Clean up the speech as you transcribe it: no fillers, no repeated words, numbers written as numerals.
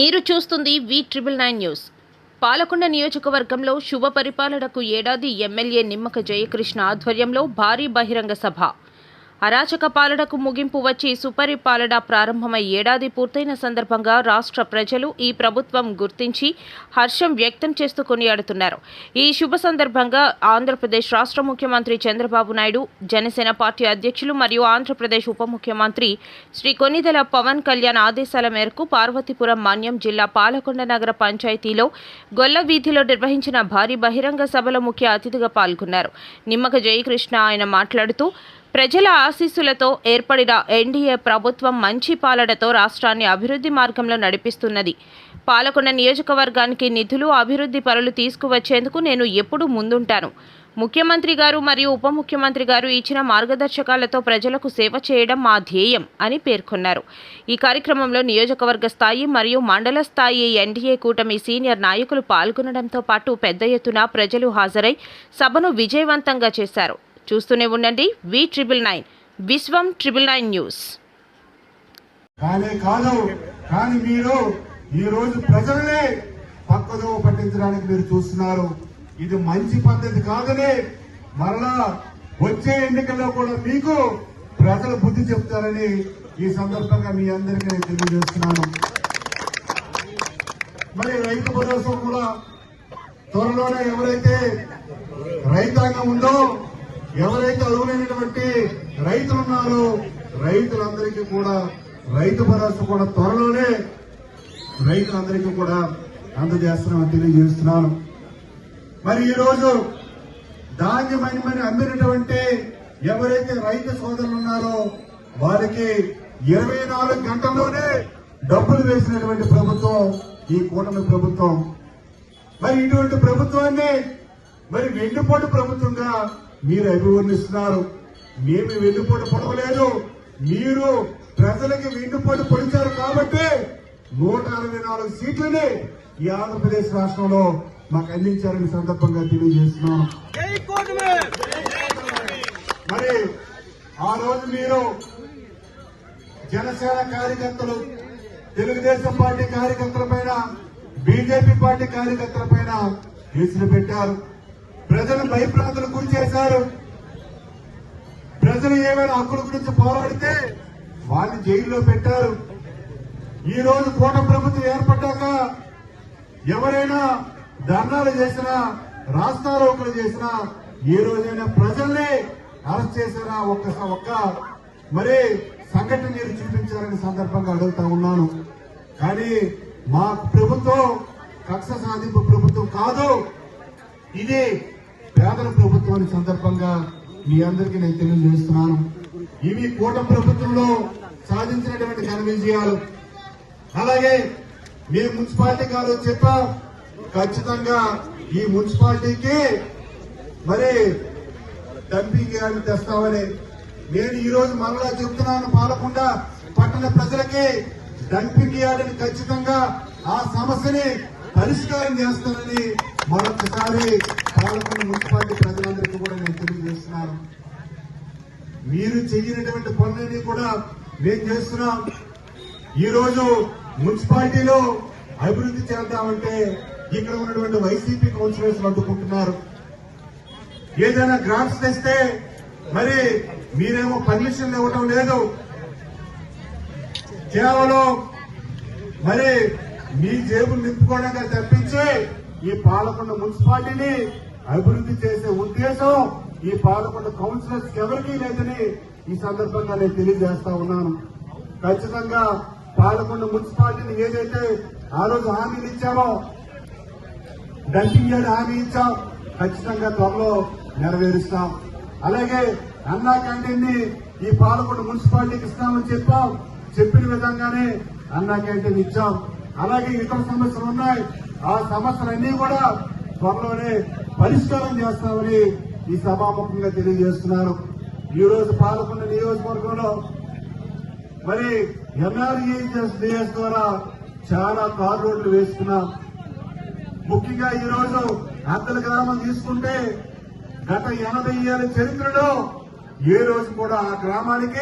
మీరు చూస్తుంది V999 news. Palakonda నియోజకవర్గంలో శుభ పరిపాలనకు ఏడాది ఎమ్మెల్యే నిమ్మక జయకృష్ణ ఆధ్వర్యంలో భారీ బహిరంగ సభ. అరాచక పాలనకు ముగింపు వచ్చి సుపరిపాలన ప్రారంభమై ఏడాది పూర్తయిన సందర్భంగా రాష్ట్ర ప్రజలు ఈ ప్రభుత్వం గుర్తించి హర్షం వ్యక్తం చేస్తూ కొనియాడుతున్నారు. ఈ శుభ సందర్భంగా ఆంధ్రప్రదేశ్ రాష్ట్ర ముఖ్యమంత్రి చంద్రబాబు నాయుడు, జనసేన పార్టీ అధ్యక్షులు మరియు ఆంధ్రప్రదేశ్ ఉప ముఖ్యమంత్రి శ్రీ కొనిదెల పవన్ కళ్యాణ్ ఆదేశాల మేరకు పార్వతీపురం మన్యం జిల్లా పాలకొండ నగర పంచాయతీలో గొల్ల వీధిలో నిర్వహించిన భారీ బహిరంగ సభలో ముఖ్య అతిథిగా పాల్గొన్నారు. నిమ్మక జయకృష్ణ ఆయన మాట్లాడుతూ, ప్రజల ఆశీస్సులతో ఏర్పడిన ఎన్డీఏ ప్రభుత్వం మంచి పాలనతో రాష్ట్రాన్ని అభివృద్ధి మార్గంలో నడిపిస్తున్నది. పాలకొండ నియోజకవర్గానికి నిధులు, అభివృద్ధి పనులు తీసుకువచ్చేందుకు నేను ఎప్పుడూ ముందుంటాను. ముఖ్యమంత్రి గారు మరియు ఉప ముఖ్యమంత్రి గారు ఇచ్చిన మార్గదర్శకాలతో ప్రజలకు సేవ చేయడం మా ధ్యేయం అని పేర్కొన్నారు. ఈ కార్యక్రమంలో నియోజకవర్గ స్థాయి మరియు మండల స్థాయి ఎన్డీఏ కూటమి సీనియర్ నాయకులు పాల్గొనడంతో పాటు పెద్ద ఎత్తున ప్రజలు హాజరై సభను విజయవంతంగా చేశారు. చూస్తూనే ఉండండి V999 విశ్వం 999 న్యూస్. కానీ మీరు ఈ రోజు ప్రజల్ని పక్కదో పట్టించడానికి మీరు చూస్తున్నారు. ఇది మంచి పద్ధతి కాదని మరలా వచ్చే ఎన్నికల్లో కూడా మీకు ప్రజలు బుద్ధి చెప్తారని ఈ సందర్భంగా మీ అందరికీ నేను తెలియజేస్తున్నాను. మరి రైతు భరోసా కూడా త్వరలోనే ఎవరైతే రైతాంగం ఉందో, ఎవరైతే అర్హులైనటువంటి రైతులు ఉన్నారో రైతులందరికీ కూడా రైతు భరోసా కూడా త్వరలోనే రైతులందరికీ కూడా అందజేస్తున్నామని తెలియజేస్తున్నాను. మరి ఈ రోజు ధాన్యం అమ్మినటువంటి ఎవరైతే రైతు సోదరులు ఉన్నారో వారికి 24 గంటల్లోనే డబ్బులు వేసినటువంటి ప్రభుత్వం ఈ కూటమి ప్రభుత్వం. మరి ఇటువంటి ప్రభుత్వాన్ని మరి వెన్నుపోటు ప్రభుత్వంగా మీరు అభివర్ణిస్తున్నారు. మేము వెన్నుపోటు పొడవలేదు, మీరు ప్రజలకి వెన్నుపోటు పొడిచారు కాబట్టి 164 సీట్లని ఈ ఆంధ్రప్రదేశ్ రాష్ట్రంలో మాకు అందించారని సందర్భంగా తెలియజేస్తున్నాను. మరి ఆ రోజు మీరు జనసేన కార్యకర్తలు, తెలుగుదేశం పార్టీ కార్యకర్తల పైన, బీజేపీ పార్టీ కార్యకర్తల పైన కేసులు పెట్టారు. ప్రజలు భయప్రాంతులకు గురి చేశారు. ప్రజలు ఏమైనా హక్కుల గురించి పోరాడితే వాళ్ళని జైల్లో పెట్టారు. ఈ రోజు కూటమి ప్రభుత్వం ఏర్పడ్డాక ఎవరైనా ధర్నాలు చేసినా, రాస్తారోకలు చేసినా, ఏ రోజైనా ప్రజల్ని అరెస్ట్ చేసినా ఒక్క మరి సంఘటన మీరు చూపించారని సందర్భంగా అడుగుతా ఉన్నాను. కానీ మా ప్రభుత్వం కక్ష సాధింపు ప్రభుత్వం కాదు, ఇది పేదల ప్రభుత్వాన్ని సందర్భంగా మీ అందరికీ నేను తెలియజేస్తున్నాను. ఇవి కూటమి ప్రభుత్వంలో సాధించినటువంటి ఘన విజయాలు. అలాగే మేము మున్సిపాలిటీ గారు చెప్పాం, ఖచ్చితంగా ఈ మున్సిపాలిటీకి మరి డంపింగ్ యార్డ్ తెస్తామని. నేను ఈ రోజు మరలా చెప్తున్నాను, పాలకొండ పట్టణ ప్రజలకి డంపింగ్ యార్డుని ఖచ్చితంగా ఆ సమస్యని పరిష్కారం చేస్తానని మరొకసారి పాలకొండ మున్సిపాలిటీ ప్రజలందరికీ కూడా నేను తెలియజేస్తున్నాను. మీరు చేయనటువంటి పనులని కూడా మేము చేస్తున్నాం. ఈ రోజు మున్సిపాలిటీలో అభివృద్ధి చేద్దామంటే ఇక్కడ ఉన్నటువంటి వైసీపీ కౌన్సిలర్స్ అడ్డుకుంటున్నారు. ఏదైనా గ్రాంట్స్ తెస్తే మరి మీరేమో పర్మిషన్లు ఇవ్వటం లేదు. కేవలం మరి మీ జేబులు నింపుకోవడానికి తప్పించి ఈ పాలకొండ మున్సిపాలిటీని అభివృద్ధి చేసే ఉద్దేశం ఈ పాలకొండ కౌన్సిలర్స్ ఎవరికీ లేదని ఈ సందర్భంగా నేను తెలియజేస్తా ఉన్నాను. ఖచ్చితంగా పాలకొండ మున్సిపాలిటీని ఏదైతే ఆ రోజు హామీలు ఇచ్చామో, డంపింగ్ యార్డ్ హామీ ఇచ్చాం, ఖచ్చితంగా త్వరలో నెరవేరుస్తాం. అలాగే అన్నా క్యాంటీన్ ని ఈ పాలకొండ మున్సిపాలిటీకి ఇస్తామని చెప్పాం, చెప్పిన విధంగానే అన్నా క్యాంటీన్ ఇచ్చాం. అలాగే ఇతర సమస్యలు ఉన్నాయి, ఆ సమస్యలన్నీ కూడా త్వరలోనే పరిష్కారం చేస్తామని ఈ సభాముఖంగా తెలియజేస్తున్నారు. ఈ రోజు పాలకొండ నియోజకవర్గంలో మరి MRES ద్వారా చాలా కార్ రోడ్లు వేసుకున్నాం. ముఖ్యంగా ఈ రోజు అద్దల గ్రామం తీసుకుంటే గత 80 ఏళ్ల చరిత్రలో ఏ రోజు కూడా ఆ గ్రామానికి